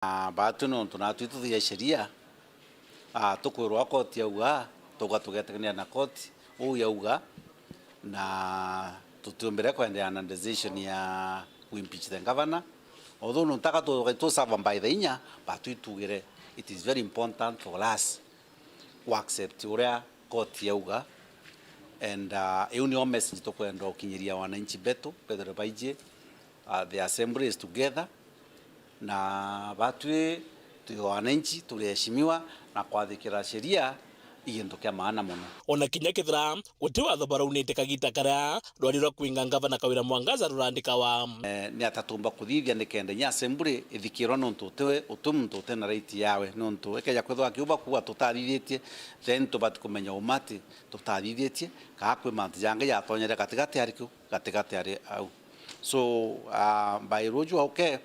Batu no tunatuithu ya sheria tukwirwa koti yauga tugetekania na koti yauga na tutumbere kwendea na decision ya impeach the governor. Although nuntaka to serve by the inya batu itugire it is very important for us to accept uria koti yauga and union message to kwenda ukinyiria wananchi betu Pedro Baije. The assembly is together na batwe tu wananchi tuliheshimiwa na kwathikira sheria igindukia maana muno. Ona kinya kithira guti watho baraunite kagita karia rwariro kwinga ngavana Kawira Mwangaza rurandika wa ni atatumba kuthithia nikende nya assembly ithikirwa nontu tewe utumuntu tena right yawe nontu ekeja kwithwa akiuba kuwa tutathithitie then tubati kumenya umati tutathithitie ka kwi mantu yange yatonyere katikati ari au so by roju okay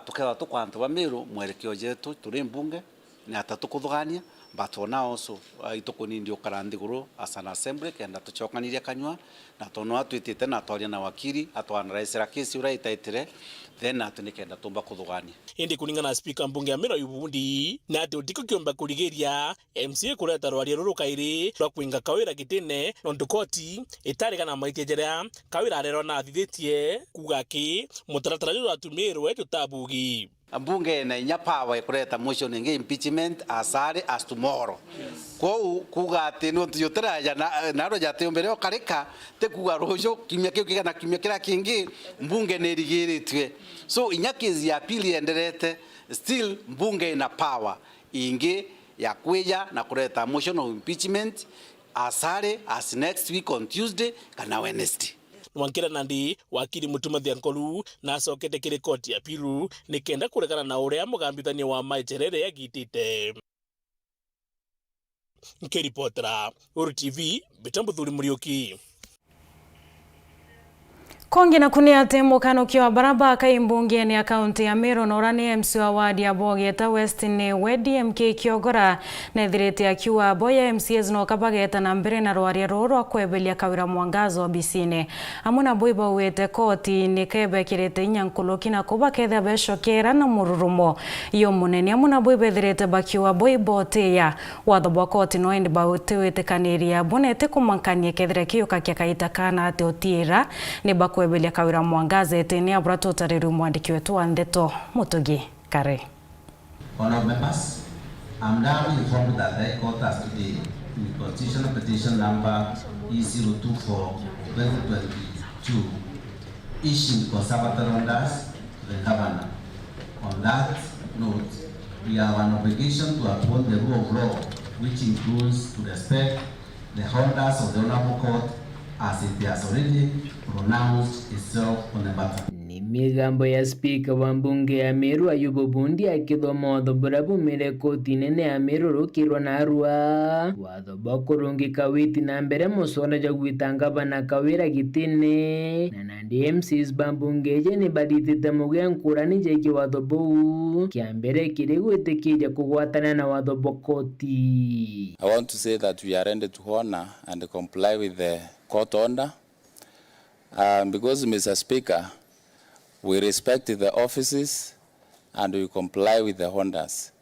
tukeba tukwantu bamiru mwerekeo jetu turi mbunge ni atatukuthugania batona also itukuni ndio karandiguru as an assembly kenda tuchokaniria kanywa na tono atwitite na twaria na wakiri atwanaraisira kesi ura itaitire then atunikenda tumba kuthugania indi kuninga na speaker mbunge Amira Yubundi na ati utiko kiomba kurigiria MCA kureta rwaria ruru kairi rwa kwinga Kawira gitine nondu koti itarika na maikejerea Kawira arero na thithitie kugaki mutaratara rwa tumirwe tutabugi mbunge na inya power kureta motion nge impeachment as tomorrow. Ko kugate no tuyoteraja na roja teombere okareka te kuga rojo kimya kio na kimya kira kingi mbunge ne rigiritwe so inya kezi ya pili enderete still mbunge na power inge ya kweja na kureta motion of impeachment as next week on Tuesday kana Wednesday. Mwankira Nandi wakiri Mutumathi Ankolu na acokete kiri koti ya Piru nikenda kurekana na uria mugambithania wa maiterere yagitite. Nkiripotera URETERI Bitambuthuri Muriuki. Kongi na kunia tembo kanukiwa baraba kaimbunge ni akaunti ya Meru na urani MC wa wadi ya Bogeta West ni wedi MK Kiogora na thirete akiwa boya MCs no kabageta na mbere na rwaria roro kwebelia Kawira Mwangaza obisine amuna boiba wete koti ni kebe kirete nyankuloki na kuba ketha beshokera na mururumo iyo munene amuna boiba thirete bakiwa boibo teya watho bwa koti no endi baute wete kaniria bonete kumankanie kethre kiyoka kia kaitakana ate otira ni kwebelia Kawira Mwangaza etene abrato tariru mwandiki wetu wa Ndeto Mutugi Kare. Honourable members, I'm now informed that the court has today in constitutional petition number E024/2022 issued conservatory orders to the governor. On that note, we have an obligation to uphold the rule of law, which includes to respect the orders of the Honourable Court as it has already pronounced itself on the matter. Ni migambo ya speaker wa mbunge ya Meru Ayubu Bundi akithoma watho buria bumire koti nene ya Meru rukirwa na Arua watho bwa kurungika witi na mbere musona ja gwita ngavana Kawira gitine na nandi MCs ba mbunge je ni baditite muge nkurani je ki watho buu kia mbere kiri gwitikija kugwatana na watho bwa koti. I want to say that we are ready to honor and comply with the court order because, Mr. Speaker, we respect the offices and we comply with the orders.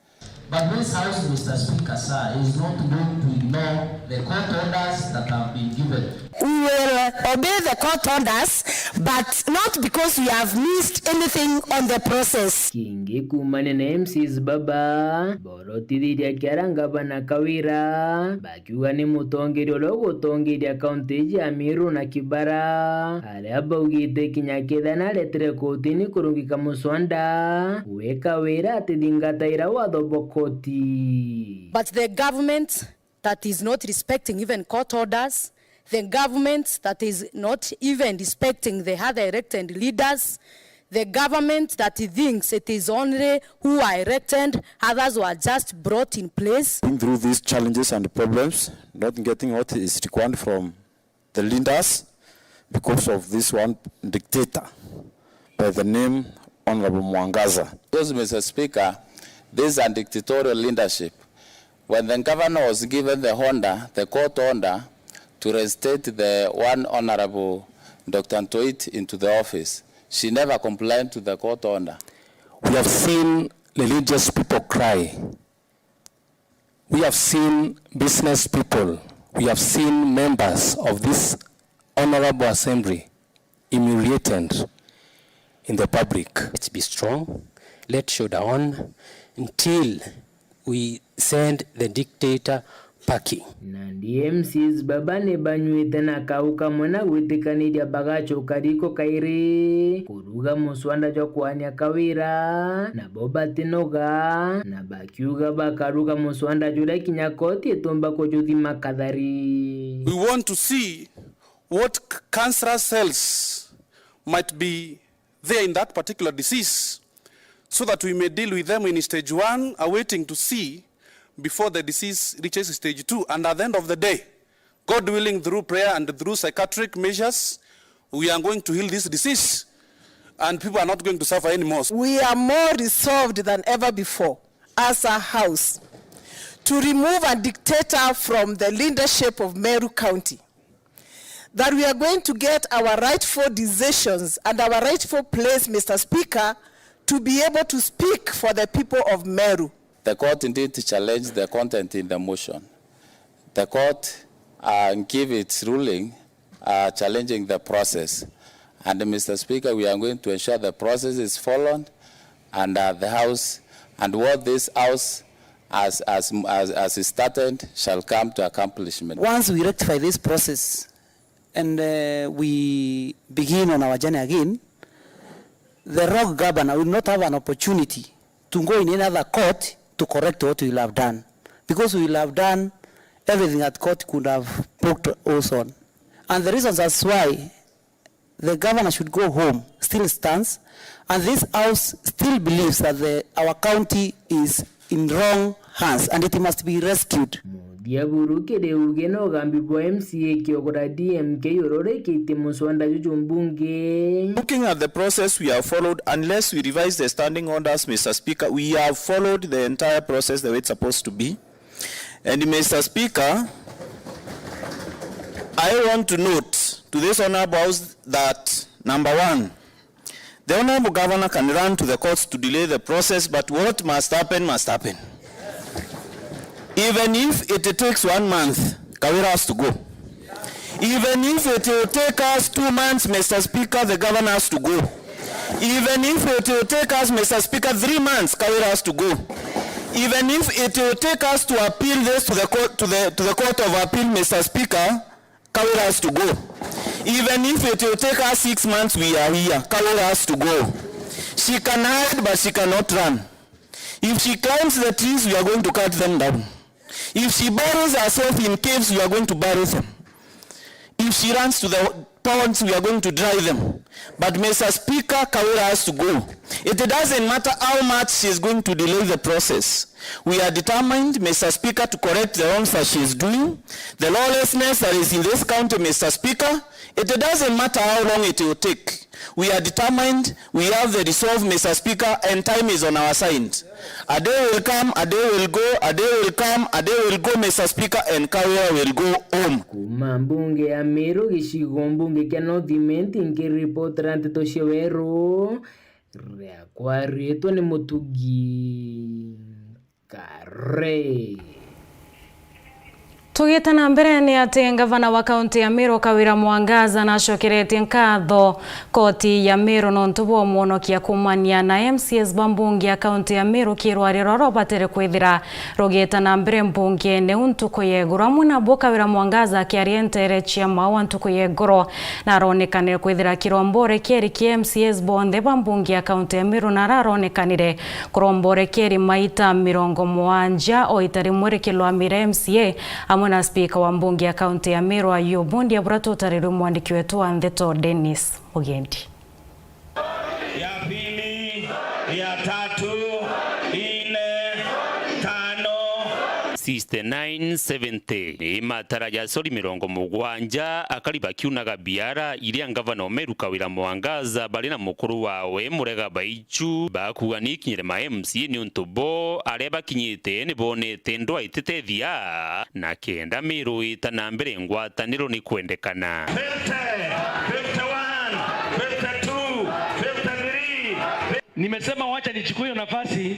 But this House, Mr. Speaker, sir, is not going to ignore the court orders that have been given. We will obey the court orders, but not because we have missed anything on the process. Kingi kumane na MCs baba borotiriria kiaranga bana Kawira bakiuga ni mutongeri ologo tongeri akaunti ya Meru na Kibara aria baugite kinyakitha na letere kotini kurungika muswanda weka wera atithingataira watho bokoti. But the government that is not respecting even court orders, the government that is not even respecting the other elected leaders, the government that thinks it is only who are elected, others who are just brought in place. Through these challenges and problems, not getting what is required from the leaders because of this one dictator by the name Honourable Mwangaza. Because, Mr. Speaker, this is a dictatorial leadership. When the governor was given the order, the court order, to reinstate the one Honourable Dr. Ntoit into the office, she never complied to the court order. We have seen religious people cry. We have seen business people, we have seen members of this honorable assembly humiliated in the public. Let's be strong. Let's show down until we send the dictator packing. Na DMCs babane banywete na kauka mwana gwitikaniria bagacho kariko kairi kuruga muswanda jo kwanya kawira na boba tinoga na bakiuga bakaruga muswanda jura kinyakoti etomba ko juthi makadhari. We want to see what cancerous cells might be there in that particular disease so that we may deal with them in stage 1, awaiting to see before the disease reaches stage 2. And at the end of the day, God willing, through prayer and through psychiatric measures, we are going to heal this disease and people are not going to suffer anymore. We are more resolved than ever before as a house to remove a dictator from the leadership of Meru County. That we are going to get our rightful decisions and our rightful place, Mr. Speaker, to be able to speak for the people of Meru. The court indeed challenged the content in the motion. The court gave its ruling challenging the process. And Mr. Speaker, we are going to ensure the process is followed and the House, and what this House as it started shall come to accomplishment. Once we rectify this process and we begin on our journey again, the rogue governor will not have an opportunity to go in another court to correct what we will have done, because we will have done everything that court could have poked us on. And the reasons as why the governor should go home still stands, and this House still believes that our county is in wrong hands and it must be rescued. Looking at the process we have followed, unless we revise the standing orders, Mr. Speaker, we have followed the entire process the way it's supposed to be. And Mr. Speaker, I want to note to this Honorable House that, number one, the Honorable Governor can run to the courts to delay the process, but what must happen must happen. Even if it takes 1 month, Kawira has to go. Even if it will take us 2 months, Mr. Speaker, the governor has to go. Even if it will take us, Mr. Speaker, 3 months, Kawira has to go. Even if it will take us to appeal this to the court, to the Court of Appeal, Mr. Speaker, Kawira has to go. Even if it will take us 6 months, we are here. Kawira has to go. She can hide, but she cannot run. If she climbs the trees, we are going to cut them down. If she buries herself in caves, we are going to bury them. If she runs to the ponds, we are going to dry them. But Mr. Speaker, Kawira has to go. It doesn't matter how much she is going to delay the process. We are determined, Mr. Speaker, to correct the wrongs that she is doing, the lawlessness that is in this county, Mr. Speaker. It doesn't matter how long it will take. We are determined, we have the resolve, Mr. Speaker, and time is on our side. A day will come, a day will go, a day will come, a day will go, Mr. Speaker, and Kawira will go home. Kuma mbunge ya Meru gishigo mbunge kia nothimenti nkiripotera nteto ciawero rea kwaretwo ni Mutugi Kare. Tugitana mbere ni ati gavana wa kaunti ya Meru Kawira Mwangaza na cokeretie nkatho koti ya Meru nontu bwa mwonokia kumania na MCS bambunge ya kaunti ya Meru kirwari roro batere kwithira rugitana mbere mbunge ne untuko yegura muna bo Kawira Mwangaza kiarientere chia mawa ntuko yegoro na ronekanire kwithira kirombore keri ki MCS bonde bambunge ya kaunti ya Meru na raronekanire kurombore keri maita 70 o itari mwere kilwamire MCA na Speaker wa mbunge ya kaunti ya Meru Ayubundi ya burato tariru mwandiki wetu wa Ndeto Dennis Mugendi. Ya pili, ya tatu, 4, 5 6970 matara ya sori 70 akariba kiunaga biara iria ngavana Meru Kawira Mwangaza bari na mukuru wawe Murega Baichu bakuga ni kinyere ma MC ni untubo areba kinyite ni bonete ndo aitetethia na kenda Meru itana mbere ngwataniro ni kwendekana 50 51 52 53. Nimesema wacha nichukue nafasi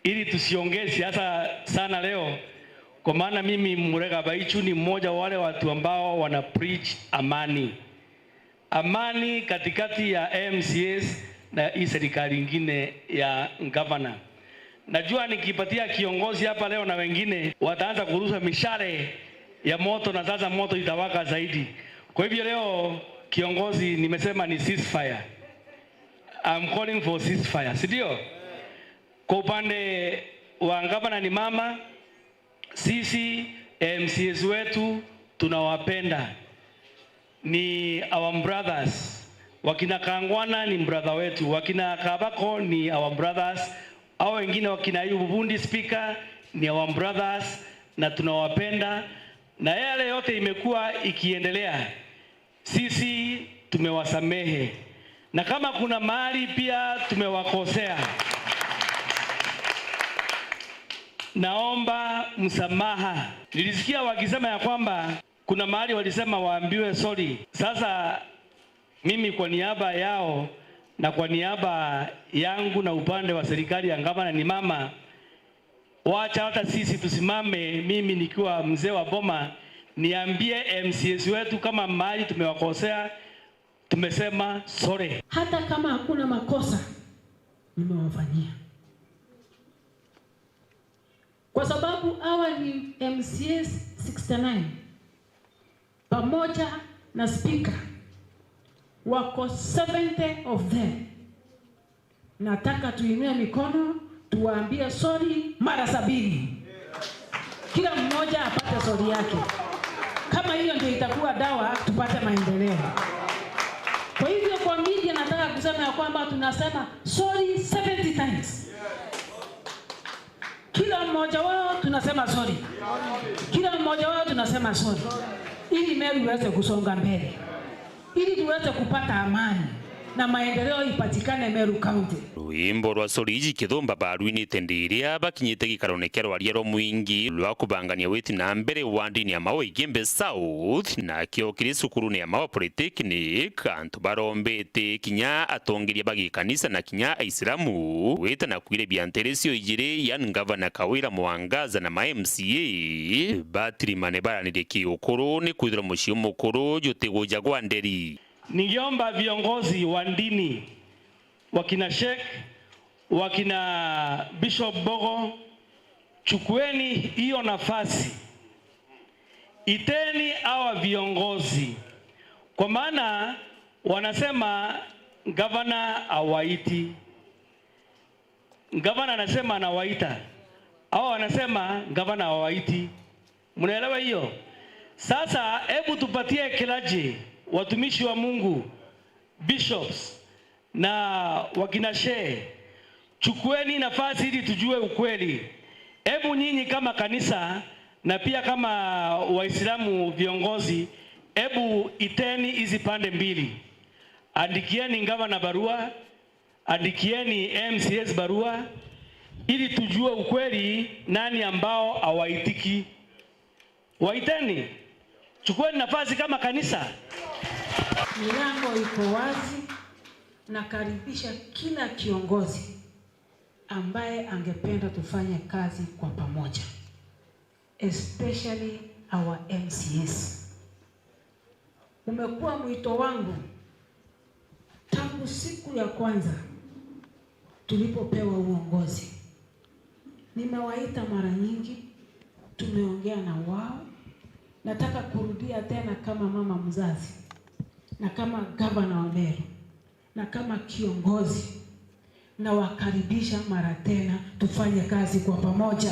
ili tusiongee siasa sana leo, kwa maana mimi Murega Baichu ni mmoja wale watu ambao wana preach amani. Amani katikati ya MCAs na hii serikali nyingine ya governor. Najua nikipatia kiongozi hapa leo na wengine wataanza kurusha mishale ya moto na sasa moto itawaka zaidi. Kwa hivyo leo kiongozi nimesema ni ceasefire. I'm calling for ceasefire. Sidio? Kwa upande wa governor ni mama, sisi MCAs wetu tunawapenda. Ni our brothers. Wakina Kangwana ni brother wetu, wakina Kabako ni our brothers, au wengine wakina Bundi speaker ni our brothers, na tunawapenda, na yale yote imekuwa ikiendelea sisi tumewasamehe, na kama kuna mahali pia tumewakosea naomba msamaha. Nilisikia wakisema ya kwamba kuna mahali walisema waambiwe sorry. Sasa mimi kwa niaba yao na kwa niaba yangu na upande wa serikali ya gavana ni mama, wacha hata sisi tusimame, mimi nikiwa mzee wa boma niambie MCAs wetu kama mahali tumewakosea, tumesema sorry. Hata kama hakuna makosa nimewafanyia, kwa sababu hawa ni MCAs 69 pamoja na speaker wako 70 of them. Nataka tuinue mikono tuwaambie sorry mara 70. Kila mmoja apate sorry yake. Kama hiyo ndio itakuwa dawa tupate maendeleo. Kwa hivyo kwa media nataka kusema ya kwamba tunasema sorry 70 times. Kila mmoja wao tunasema sorry. Kila mmoja wao tunasema sorry. Ili Meru iweze kusonga mbele. Ili tuweze kupata amani na maendeleo ipatikane Meru County. Rwimbo rwa Soriji Kithumba barwini tendiria bakinyite gikarone kero ariero mwingi rwa kubangania witi na mbere wandini ya Mawa Igembe South na kio kiri cukuru ya Mawa Polytechnic antu barombete kinya atongeria bagi kanisa na kinya Aisilamu wita na kwire bianteresio ijire ya ngavana Kawira Mwangaza na ma MCA batiri mane baranire kiukuru ni kwithira mucio mukuru jutego jagwa nderi. Ningeomba viongozi wa dini, wakina Sheikh, wakina Bishop Bogo, chukueni hiyo nafasi, iteni hawa viongozi, kwa maana wanasema gavana awaiti. Gavana anasema anawaita, au wanasema gavana awaiti. Mnaelewa hiyo? Sasa hebu tupatie kilaji watumishi wa Mungu, bishops na wakina shehe, chukueni nafasi ili tujue ukweli. Hebu nyinyi kama kanisa na pia kama Waislamu viongozi, hebu iteni hizi pande mbili. Andikieni gavana barua, andikieni MCAs barua, ili tujue ukweli nani ambao hawaitiki. Waiteni, chukueni nafasi kama kanisa. Milango iko wazi, na karibisha kila kiongozi ambaye angependa tufanye kazi kwa pamoja, especially our MCAs. Umekuwa mwito wangu tangu siku ya kwanza tulipopewa uongozi. Nimewaita mara nyingi, tumeongea na wao. Nataka kurudia tena kama mama mzazi na kama gavana wa Meru na kama kiongozi, na wakaribisha mara tena tufanye kazi kwa pamoja.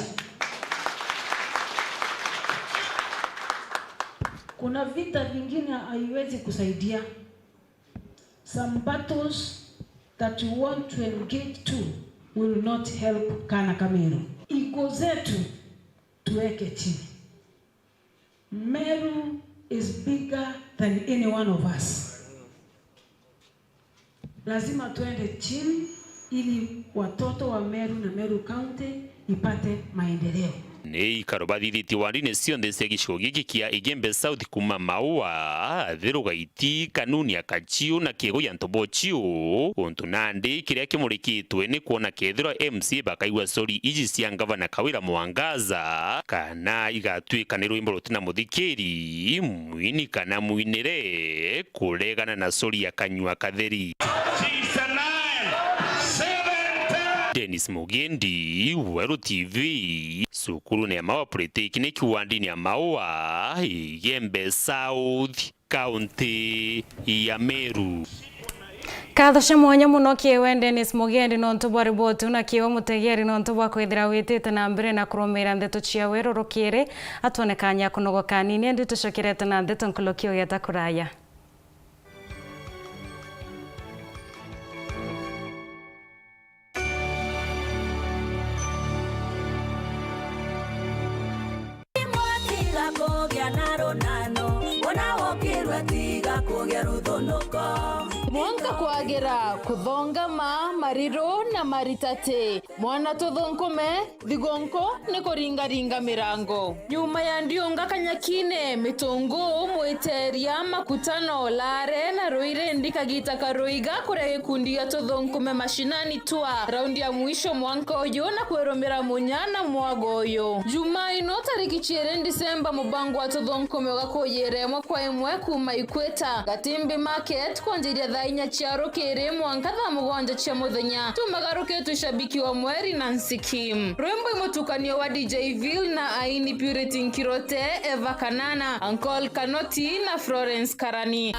Kuna vita vingine haiwezi kusaidia. Some battles that you want to engage to will not help kana Meru. Ego zetu tuweke chini. Meru is bigger than any one of us. Lazima tuende chini ili watoto wa Meru na Meru County ipate maendeleo. Ni karobathithiti wandine cionthe cia gicigo giki kia Igembe South kuma Maua, Thirugaiti, Kanuni ya Kachiu na Kiego ya Ntobochiu. Untu nandi kiria kimurikitwe ni kuona kethira MCA bakaigua sori iji cia ngavana Kawira Mwangaza kana igatwika ni rwimbo rutina muthikiri mwini kana mwinire kuregana na sori ya Kanyua Katheri. Dennis Mugendi, Weru TV, Sukuru ne Maua Polytechnic wandini ya Maua, Igembe South, County ya Meru. Katho cia mwanya muno kiwe Dennis Mugendi no ntubwa riboti una kiwe mutegeri no ntubwa kwithira witite na mbere na kurumira ndeto cia werorokire atonekanya kunogoka nini ndi tucokirete na ndeto nkulokio yeta kuraya. Mwanka kwagira kuthongama mariro na maritate mwana tuthunkume thigonko ni kuringaringa mirango nyuma ya ndionga kanyakine mitungu mwiteria makutano lare na ruire ndikagita karuiga kure gikundi ya tuthunkume mashinani twa raundi ya mwisho mwanka uyu na kweromera munyana mwago uyu Jumaino tariki 9 Disemba mubango wa tuthunkume ugakoyere mwakwa imwe kuma Ikweta Gatimbi Market kwanjiria thainya chiaro kere mwanka tha mugonja chia muthenya tumagaruke tushabiki wa Mweri na Nsikim rwimbo imutukanio wa DJ Ville na Aini Purity Nkirote Eva Kanana Uncle Kanoti na Florence Karani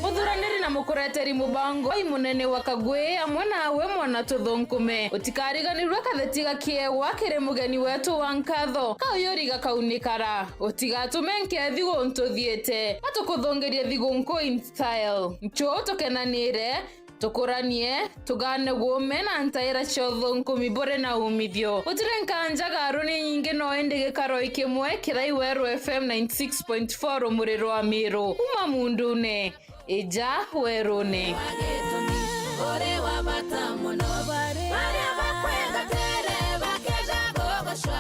Muthuraniri na mukureteri mubango imunene wa Kagwe amwe nawe mwana tuthunkume utikariganirwe kathetiga kiewa kire mugeni wetu wa nkatho kauyoriga kaunikara utigatume nkethi gontuthiete atukuthongeria thigunko in style ncho tukenanire tukuranie tugane gume na ntaira chothonko mibore na umithio utirenka njaga runi nyingi no endege karo ikimwe kirai Weru FM 96.4 umuriro wa Miru uma mundune eja werune ore wa batamuno bare bakwenga tere bakeja gogoshwa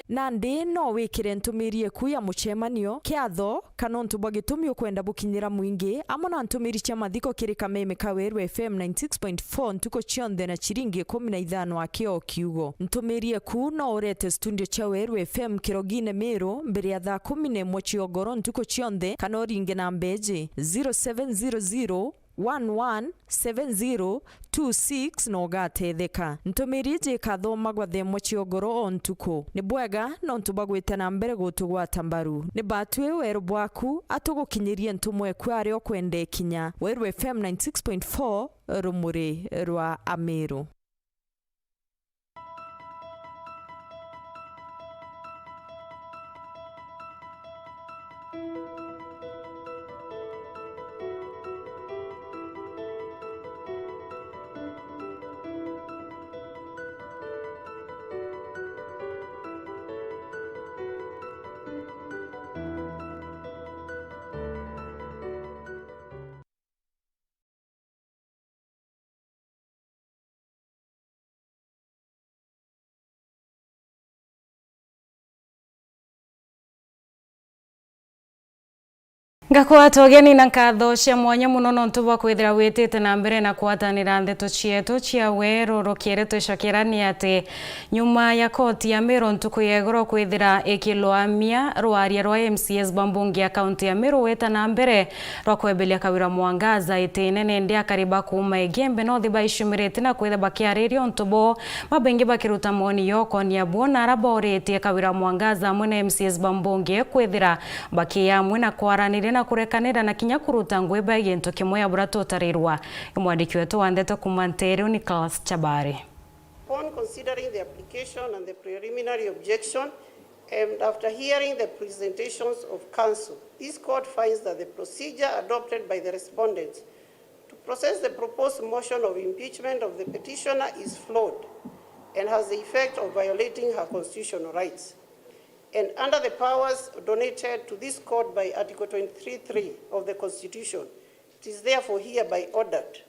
Nandi no wikire ntumirie ku ya muchemanio kiatho kana ntubwa gitumi ukwenda bukinyira mwingi amona ntumiri cia mathiko kiri Kameme ka Weru FM 96.4 ntuko chionde na chiringi 15 akio kiugo ntumirie ku no urete studio cha Weru FM kirogine Meru mbere ya thaa 11 chiogoro ntuko chionde kana oringe na mbeji 0700 117026 no gatetheka ntumirije kathoma gwa themo chiogoro ontuko ni bwega no ntubagwite na mbere gutugwata mbaru ni batwe Weru bwaku atugukinyirie ntumwe kwari okwende kinya Weru FM 96.4 rumuri rwa Ameru. Ngakwa togeni na nkatho cia mwanya muno no ntubwa kwithira witite na mbere na kwatanira ndeto cietu cia werorokire twicokirania ati nyuma ya koti ya Meru ntuku yegoro kwithira ikilwamia rwaria rwa MCS bambungi ya kaunti ya Meru weta na mbere rwa kwebelia Kawira Mwangaza itinene ndi akariba kuma Igembe no thiba ishumirite na kwitha bakiaririo ntubo mabengi bakiruta moni yoko ni abona araborete Kawira Mwangaza mwene MCS bambungi kwithira bakia mwena kwaranire na kurekanira na kinya kuruta ngweba gento kimwe ya burato tarirwa imwandiki wetu wa ndeto kumantere Nicholas Chabare. Upon considering the application and the preliminary objection and after hearing the presentations of counsel, this court finds that the procedure adopted by the respondents to process the proposed motion of impeachment of the petitioner is flawed and has the effect of violating her constitutional rights. And under the powers donated to this court by Article 23(3) of the Constitution, it is therefore hereby ordered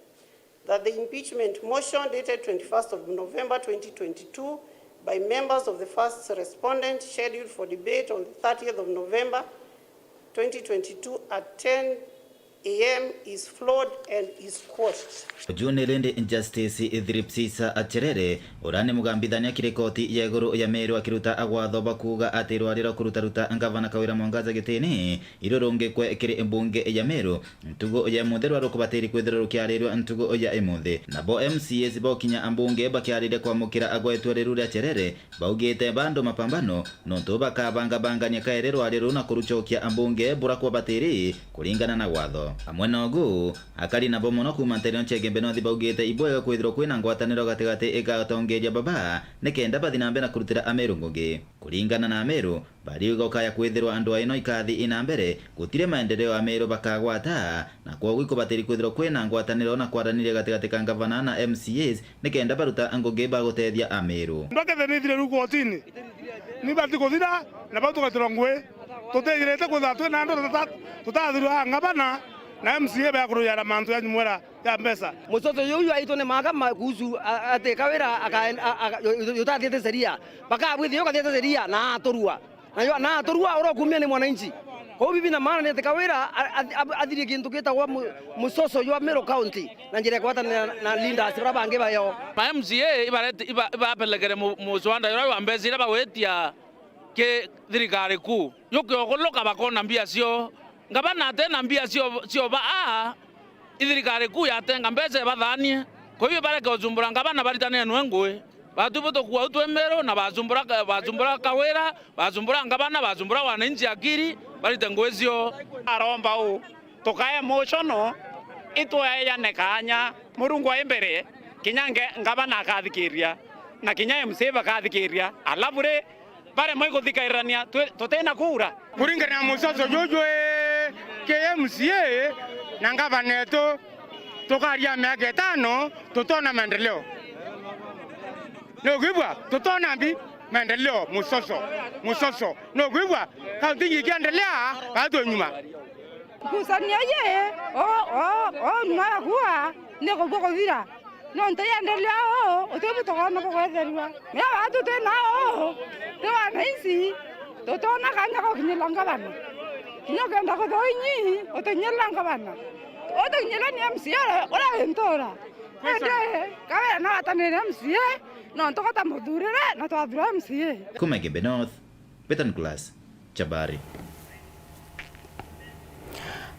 that the impeachment motion dated 21st of November 2022 by members of the first respondent scheduled for debate on the 30th of November 2022 at 10 a.m. is flawed and is quashed. Junelende Injustice Idripsisa Acherere urane mugambithania kirikoti ya iguru ya Meru akiruta agwatho bakuga ati rwarira kurutaruta ngavana Kawira Mwangaza gitini irurungi kwe kiri mbunge ya Meru ntugo ya muthe rukubatiri kwithira rukiarirwa ntugo ya imuthe nabo MCAs bokinya ambunge bakiarire kwamukira agwetu ruru ya Cherere baugite bando mapambano nonto bakabanga bangania kaire rwarira na kuruchokia ambunge bura kwa batiri kulingana na watho. Amwe nogu akari na bomono kumanterio nchege Benothi baugite ibwega kwithirwo kwina ngwataniro gatigati igatongeria baba nikenda bathinambe na kurutira Ameru ngugi kuringana na Ameru bariuga kaya kwithirwa andu aino ikathi ina mbere gutire maendeleo Ameru bakagwata na kwa gwiko batiri kwithirwo kwina ngwataniro na kwaranire gatigati ka gavana na MCAs nikenda baruta ngugi bagutethia Ameru ndokethe nithire rugotini ni bati kuthira na batu gatirongwe tutegirete kuthatwe na andu tutathirwa ngavana na MCA bakuru mantu ya mwera ya mbesa musoto yuyu aitone magama kuhusu ate Kawira yotatete seria baka bwithi yogatete seria na atorua na atorua oro kumia ni mwananchi kwa bibi na maana ni Kawira athiri kintu kitagwa musoso yo Meru County na njira kwata na linda sibra bange bayo ma MCA ibapelekere muswanda yo ambesi ira bawetia ke thirikari ku yukyo koloka bakona mbia cio ngabana tena mbia sio ba ithirikari ku yatenga mbese bathanie ko hiyo bareke uzumbura ngabana baritane nwengwe batubuto kuwa utwemero na bazumbura Kawira bazumbura ngabana bazumbura wananchi akiri baritengoezio aromba u tokaye mochono itwa ya nekanya murungu wa embere kinyange ngabana akathikiria na kinya MCA bakathikiria alabure bare moi guthikairania tutena kura kuringana musoso jojwe KMCA na ngavana yetu tukaria miaka 5 tutona maendeleo no gibwa tutona mbi maendeleo musoso no gibwa kaunti ikiendelea bado nyuma kusania ye nyuma kwa ndiko boko vira no ntaendelea utebutokana bokwererwa ya watu tena tewa naisi tutona kanya ko kinyilanga bana kinyogenda ko doinyi otenyelanga bana otenyela ni MCA ora entora Kawira na watanere MCA no ntokota muthurire na twathura MCA Kumege Benoth Betan Class Chabari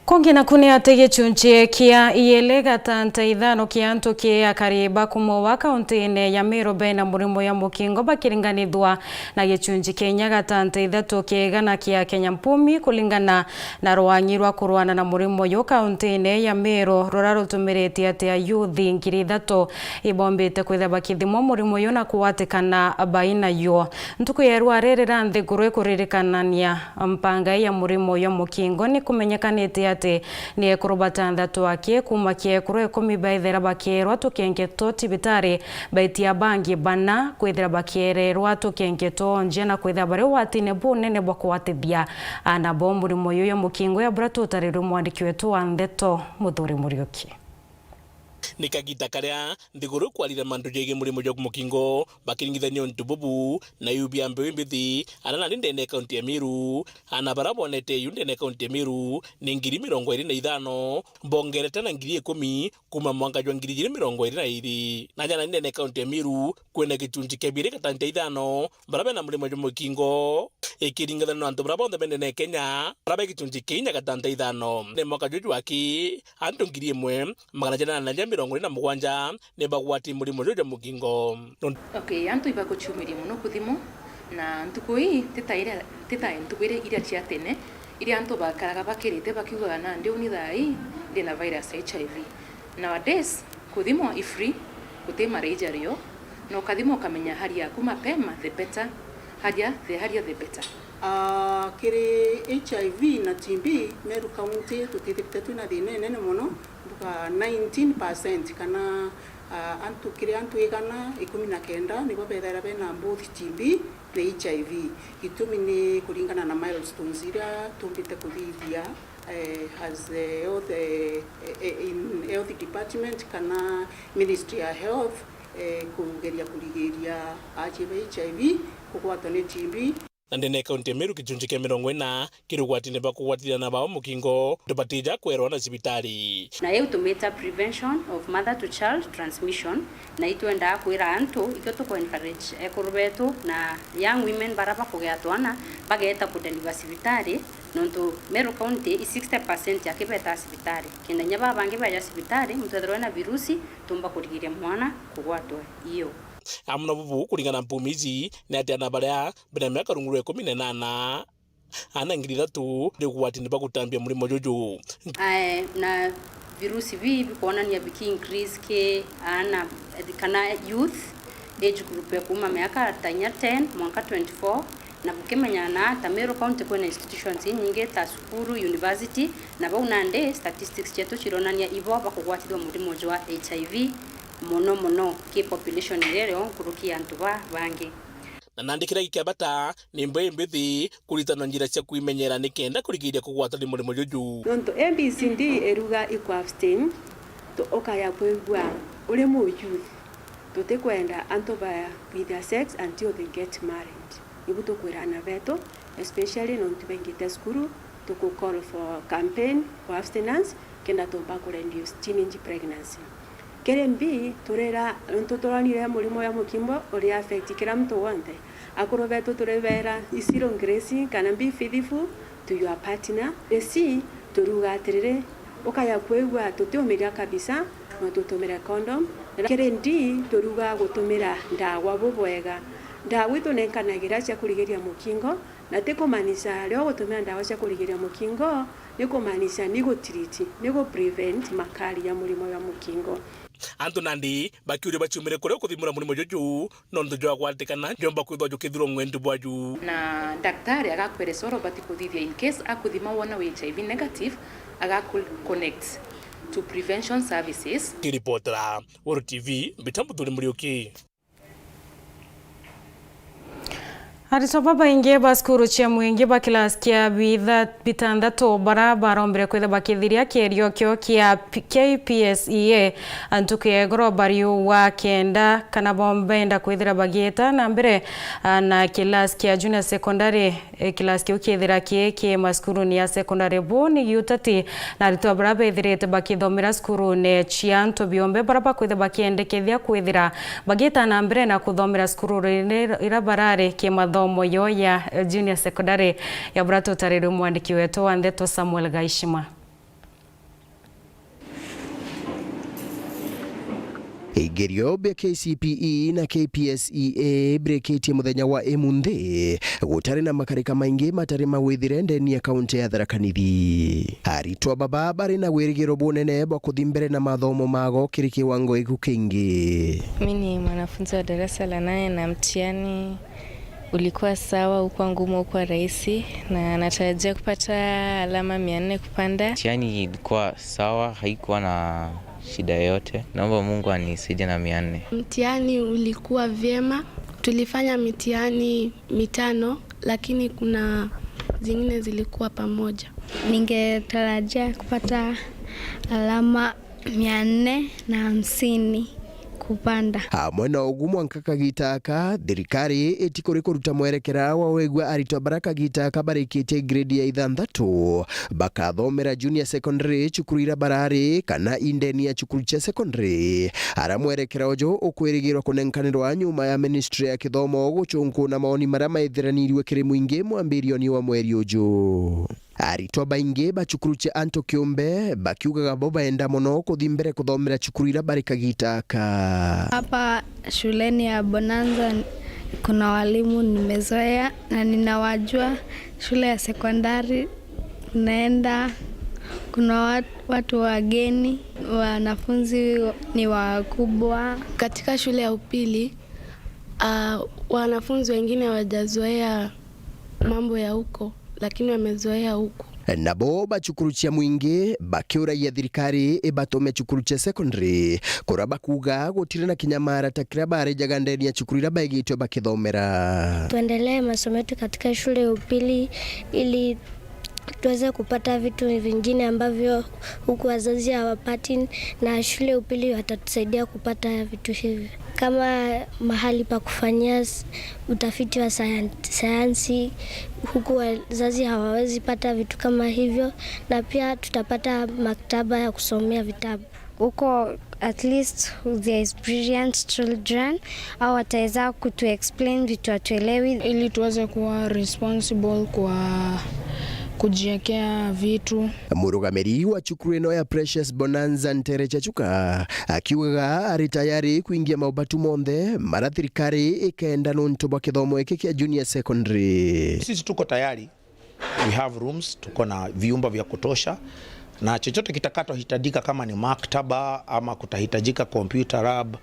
Kongina kune atege chunche kia iyelega tanta idhano kianto kia kariba kumo wa kaunti ya Meru bena murimo ya mukingo bakiringanithwa na gechunji Kenya gatanta idhato kiegana kia Kenya mpumi kulingana na rwangirwa kurwana na murimo yo kaunti ya Meru roraro tumireti ate ya yuthi ngiri idhato ibombete kwitha bakithimo murimo yo na kuwatikana baina yo ntuku yerwa rerera nthiguru kurirekanania mpanga ya murimo ya mukingo ni kumenyekanite ate ni ekurubata nthatu wake kuma kiekuru 10 baithera bakierwa tukengeto tibitari baitia bangi bana kwithira bakiererwa tukengeto nje na kwithira bare watine bunene bwa kuwatithia ana bomburi moyo ya mukingo ya brato tariru mwandiki wetu wa ndeto Muthuri Muriuki nikagita karia nthiguru kwarira mandu jege murimo jwa mukingo bakiringithanio ntububu na yubia mbembithi ana na ndene kaunti ya Meru ana barabonete yundene kaunti ya Meru ni 2025 bongerete na 10,000 kuma mwaka jwa 2022 na jana ndene kaunti ya Meru kwena gitunji kebire katante ithano barabe na murimo jwa mukingo ikiringithana na antu barabonde bendene Kenya barabe gitunji Kenya katante ithano ne mwaka jwa ki antu 1,100 na mugwanja ne bagwati murimo jojo mukingo okay antu ibakuchumiria muno kuthimo na ntukui titaire ntukwire iria cia tene iria antu bakaraga bakirite bakiugaga na ndi uni thai ndina virus HIV nowadays kuthimo i free kutima rejario no kathimo kamenya hali yaku mapema the better haja the better kiri HIV na TB Meru County tutithipite twina thina nene muno 19% kana antu kiri antu igana 19 nibo bethera bena both TB na HIV gitumi ni kuringana na milestones iria tumbite kuthithia has health in health department kana ministry ya health kugeria kurigiria HIV kugwatwo ni TB. Na ndene kaunti ya Meru gicunji kia 40 kirugwatine ba kugwatirana bao mukingo ndubatija kwerwa na cibitari na eu tumeta prevention of mother to child transmission na itwenda kwira antu ikoto ko encourage ekurubetu na young women baraba kugea twana bageta kudeliver cibitari nontu Meru county 60% ya kibeta cibitari kenda nyaba bangi baja cibitari mutwethero na virusi tumba kurigiria mwana kugwatwa iyo amuna bubu kuringana mpumizi na atiana baria bina miaka runguru 18 ana ngiri 3 ndigwatine ba kutambia murimo jojo na virusi bikuona ni biki increase ke ana kana youth age group ya kuma miaka 10 mwaka 24 na bukemenya na Meru county kuna institutions nyingi ta sukuru university na baunande statistics chetu chironania ibo bakugwatirwa murimo wa HIV mono ki population rero kurukia antu bangi na nandikira gikiabata ni mbithi kuritana njira cia kuimenyera nikenda kurigiria kugwata ni murimo juju nonto MBCD eruga abstain to okaya kwegwa uri mu youth to tekwenda antu ba with their sex until they get married ibuto kwirana veto especially nonto bengite skuru to call for campaign for abstinence kenda to ba reduce teenage pregnancy Kerembi turera ntutoranire murimo ya mukimbo uri affect kila mtu wonte akoro veto turevera isiro grace kana be faithful to your partner esi turuga atirire ukaya kwegwa tutumira kabisa no tutumira condom kerendi turuga gutumira ndawa bubwega ndawa itunekanagira cia kurigiria mukingo na tikumanisha leo gutumira ndawa cia kurigiria mukingo nikumanisha ni gutiriti ni go prevent makali ya murimo ya mukingo antu nandi bakiure bachumire kure kuthimura murimo joju nondu jwa gwatikana jomba kwithwa jukithiro ngwendu bwaju na daktari agakwere soro bati kuthithia in case akuthima wona HIV negative connect to prevention services reporter URETERI bitambu tuli murioki Arisobaba inge baskuru chia mwingi ba class kia bitandatu barabara mbere kwetha bakithiria kerio kyo kia KPSEA antuke goro bariu wa kenda kana bombenda kwethira bageta na mbere na class kia junior secondary class kyo kethira ke maskuru ni ya secondary boni yutati na rito baraba ithirete bakithomera skuru ne chianto biombe baraba kwetha bakende kethia kwethira bageta na mbere na kuthomera skuru ira barare ke moyo ya junior secondary ya brato tarero mwandiki wetu wa Ndeto Samuel Gaishima. Igerio bya KCPE na KPSEA breketi muthenya wa emunde gutari na makarika maingi matari mawithire ndeni ya kaunti ya Tharaka Nithi. Aritwa baba bari na wirigiro bunene bwa kuthimbere na mathomo mago kiri kiwango igukingi. Mimi ni mwanafunzi wa darasa la 8 na mtihani ulikuwa sawa, ulikuwa ngumu, ulikuwa rahisi na natarajia kupata alama 400 kupanda. Mtihani ilikuwa sawa, haikuwa na shida yote. Naomba Mungu anisaidie na 400. Mtihani ulikuwa vyema. Tulifanya mitihani 5 lakini kuna zingine zilikuwa pamoja. Ningetarajia kupata alama 450 kupanda. Hamwe na ugumu nkaka gitaka thirikari itikuri kuruta mwerekera wa wegwa aritwa baraka gitaka barikite grade ya 6 bakathomera junior secondary chukurira barari kana indeni ya chukuru cha secondary ara mwerekera ojo ukwirigirwa kunenkanirwa nyuma ya ministry ya kithomo guchunku na maoni mara maithiranirwe kiri mwingi mwambirioni wa mweri uju. Aritwa baingi bachukuru cha Anto Kiumbe bakiugaga bo baenda muno kuthimbere kuthomera chukuru ira barika gitaka. Hapa shuleni ya Bonanza kuna walimu nimezoea na ninawajua. Shule ya sekondari naenda kuna watu wageni, wanafunzi ni wakubwa. Katika shule ya upili wanafunzi wengine hawajazoea mambo ya huko lakini wamezoea huko. Nabo bachukuru cha mwingi bakiura ya thirikari ibatome chukuru cha secondary kuraba kuga gutire na kinyamara takira bare jagandeni ya chukuru ira baigitwe bakithomera. Tuendelee masomo yetu katika shule ya upili ili tuweze kupata vitu vingine ambavyo huku wazazi hawapati, na shule upili watatusaidia kupata vitu hivi, kama mahali pa kufanyia utafiti wa sayansi. Huku wazazi hawawezi pata vitu kama hivyo, na pia tutapata maktaba ya kusomea vitabu. Huko at least the experienced children au wataweza kutu explain vitu atuelewi, ili tuweze kuwa responsible kwa kujiekea vitu. Murugamiri wa cukuru ino ya Precious Bonanza Ntere Chachuka akiuga ari tayari kuingia maubatu monthe mara thirikari ikaenda nonto bwa kithomo iki kia junior secondary. Sisi tuko tayari, we have rooms, tuko na vyumba vya kutosha, na chochote kitakachohitajika kama ni maktaba ama kutahitajika computer lab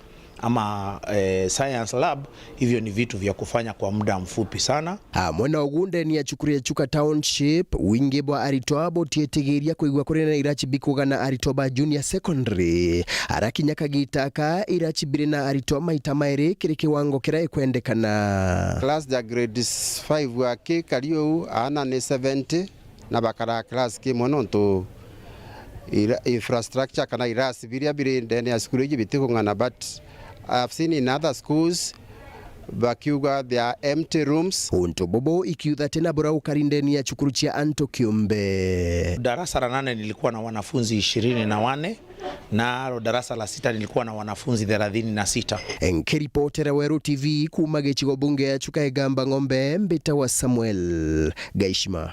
ama science lab, hivyo ni vitu vya kufanya kwa muda mfupi sana. Mwena ugunde ni ya chukuri ya Chuka Township wingi bwa aritoa botietigiria kuigwa kuri na irachi bikuga na aritoba junior secondary arakinya kagitaka irachi bire na aritoa maita mairi kiri kiwango kira kwendekana. Class ya grades 5 wake kariyo ana ni 70 na bakara class ki mononto infrastructure kana irasi biria bire ndene ya skulu jibitiko ngana, but I've seen in other schools bakiuga there are empty rooms. Unto bobo ikiudha tena bora ukarindeni ya chukuru chia Anto Kiumbe. Darasa la 8 nilikuwa na wanafunzi 24 na darasa la 6 nilikuwa na wanafunzi 36. Enkiripotera Weru TV kumagechigo bunge ya Chuka Egamba Ng'ombe Mbita wa Samuel Gaishima.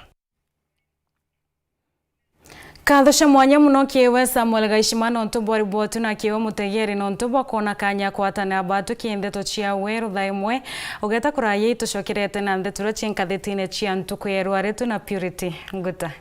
Kathosha mwanya muno kiewe Samuel Gaishima nontobo ribotu na kiewe mutegeri nontobo kona kanya kwatana abatu kiendeto chia Weru thaimwe ugeta kuraye itucokerete na ndetura chinkathetine chia ntuku yeru aretu na Purity Nguta.